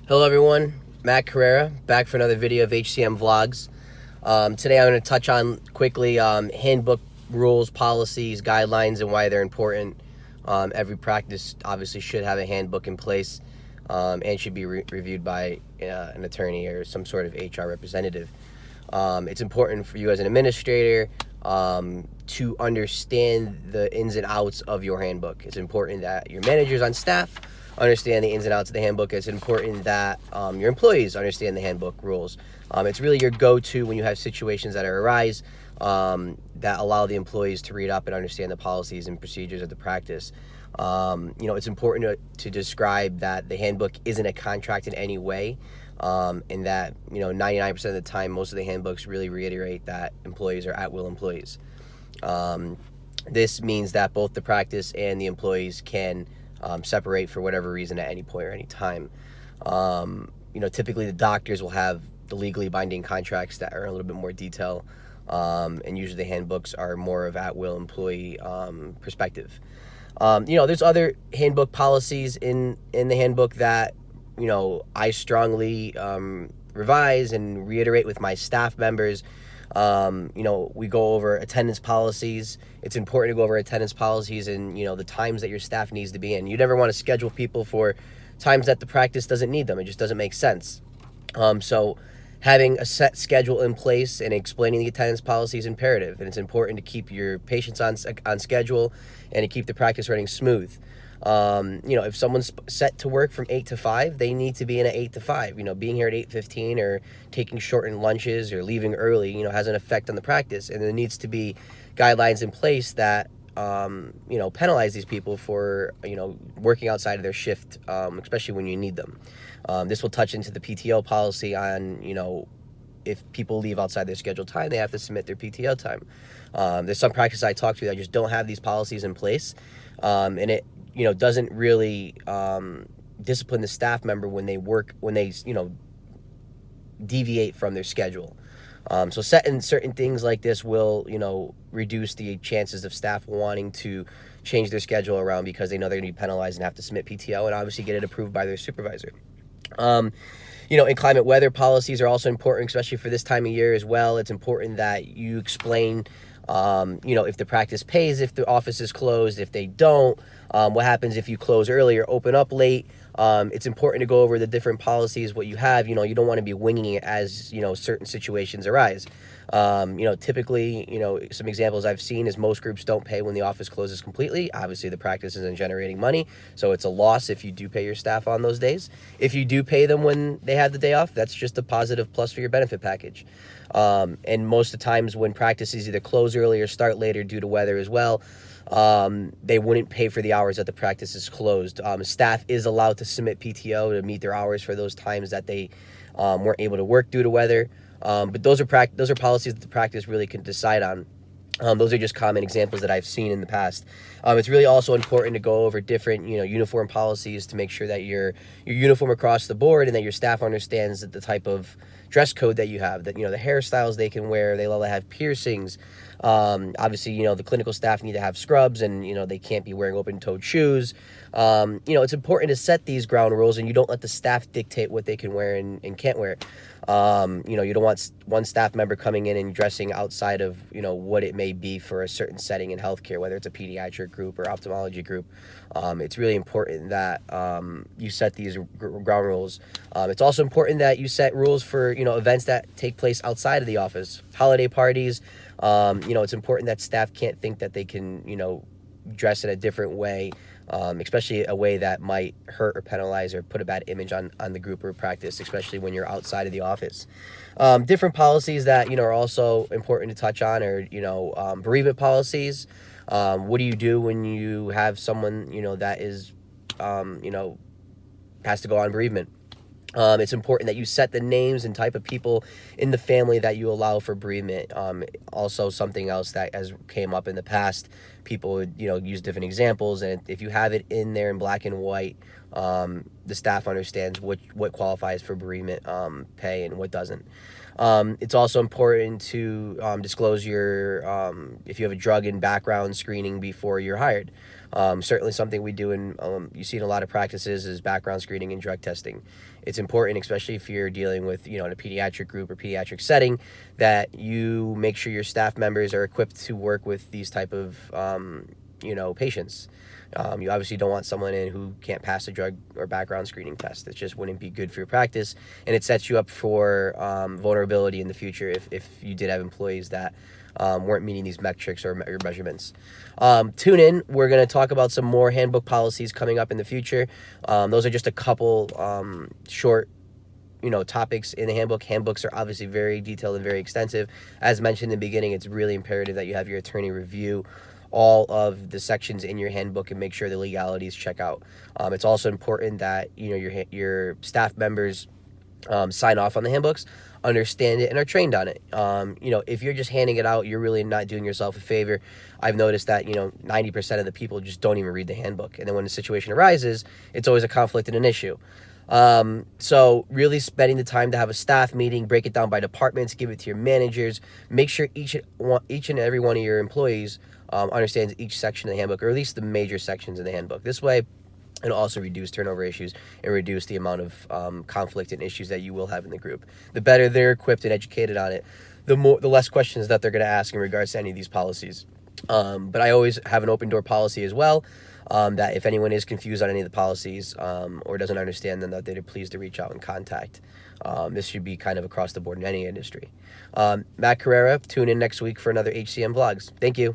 Hello everyone, Matt Carrera, back for another video of HCM Vlogs. Today I'm going to touch on quickly handbook rules, policies, guidelines, and why they're important. Every practice obviously should have a handbook in place and should be reviewed by an attorney or some sort of HR representative. It's important for you as an administrator to understand the ins and outs of your handbook. It's important that your managers on staff understand the ins and outs of the handbook. It's important that your employees understand the handbook rules. It's really your go-to when you have situations that arise that allow the employees to read up and understand the policies and procedures of the practice. It's important to describe that the handbook isn't a contract in any way, and that 99% of the time, most of the handbooks really reiterate that employees are at-will employees. This means that both the practice and the employees can separate for whatever reason at any point or any time. Typically the doctors will have the legally binding contracts that are a little bit more detail, and usually the handbooks are more of at-will employee perspective. There's other handbook policies in the handbook that I strongly revise and reiterate with my staff members. We go over attendance policies. It's important to go over attendance policies and, the times that your staff needs to be in. You never want to schedule people for times that the practice doesn't need them. It just doesn't make sense. So having a set schedule in place and explaining the attendance policy is imperative. And it's important to keep your patients on schedule and to keep the practice running smooth. If someone's set to work from 8 to 5, they need to be in at 8 to 5. Being here at 8:15 or taking shortened lunches or leaving early, has an effect on the practice. And there needs to be guidelines in place that, penalize these people for, working outside of their shift, especially when you need them. This will touch into the PTO policy on, if people leave outside their scheduled time, they have to submit their PTO time. There's some practices I talk to that just don't have these policies in place, and it doesn't really discipline the staff member when they deviate from their schedule. So setting certain things like this will, reduce the chances of staff wanting to change their schedule around because they know they're going to be penalized and have to submit PTO and obviously get it approved by their supervisor. Inclement weather policies are also important, especially for this time of year as well. It's important that you explain if the practice pays, if the office is closed, if they don't, what happens if you close early or open up late. It's important to go over the different policies, what you have. You don't want to be winging it as, certain situations arise. Typically, some examples I've seen is most groups don't pay when the office closes completely. Obviously, the practice isn't generating money, so it's a loss if you do pay your staff on those days. If you do pay them when they have the day off, that's just a positive plus for your benefit package. And most of the times when practices either close early or start later due to weather as well, they wouldn't pay for the hours that the practice is closed. Staff is allowed to submit PTO to meet their hours for those times that they weren't able to work due to weather. But those are policies that the practice really can decide on. Those are just common examples that I've seen in the past. It's really also important to go over different, uniform policies to make sure that you're uniform across the board and that your staff understands that the type of dress code that you have, that, the hairstyles they can wear, they all have piercings. Obviously, the clinical staff need to have scrubs and, they can't be wearing open-toed shoes. It's important to set these ground rules and you don't let the staff dictate what they can wear and can't wear. You don't want one staff member coming in and dressing outside of, what it may be for a certain setting in healthcare, whether it's a pediatric group or ophthalmology group. It's really important that you set these ground rules. It's also important that you set rules for, events that take place outside of the office, holiday parties. It's important that staff can't think that they can, dress in a different way, especially a way that might hurt or penalize or put a bad image on the group or practice, especially when you're outside of the office. Different policies that, are also important to touch on are, bereavement policies. What do you do when you have someone, that is, has to go on bereavement? It's important that you set the names and type of people in the family that you allow for bereavement. Also, something else that has came up in the past, people would, use different examples, and if you have it in there in black and white, the staff understands what qualifies for bereavement pay and what doesn't. It's also important to disclose your if you have a drug and background screening before you're hired. Certainly something we do you see in a lot of practices is background screening and drug testing. It's important, especially if you're dealing with, in a pediatric group or pediatric setting, that you make sure your staff members are equipped to work with these type of, patients. You obviously don't want someone in who can't pass a drug or background screening test. It just wouldn't be good for your practice, and it sets you up for vulnerability in the future if you did have employees that weren't meeting these metrics or measurements. Tune in. We're going to talk about some more handbook policies coming up in the future. Those are just a couple short topics in the handbook. Handbooks are obviously very detailed and very extensive. As mentioned in the beginning, it's really imperative that you have your attorney review all of the sections in your handbook and make sure the legalities check out. It's also important that your staff members sign off on the handbooks, understand it, and are trained on it. If you're just handing it out, you're really not doing yourself a favor. I've noticed that 90% of the people just don't even read the handbook, and then when the situation arises, it's always a conflict and an issue. So really spending the time to have a staff meeting, break it down by departments, give it to your managers, make sure each and every one of your employees understands each section of the handbook, or at least the major sections of the handbook. This way, it'll also reduce turnover issues and reduce the amount of conflict and issues that you will have in the group. The better they're equipped and educated on it, the less questions that they're going to ask in regards to any of these policies. But I always have an open door policy as well, that if anyone is confused on any of the policies or doesn't understand them, that they're pleased to reach out and contact. This should be kind of across the board in any industry. Matt Carrera, tune in next week for another HCM Vlogs. Thank you.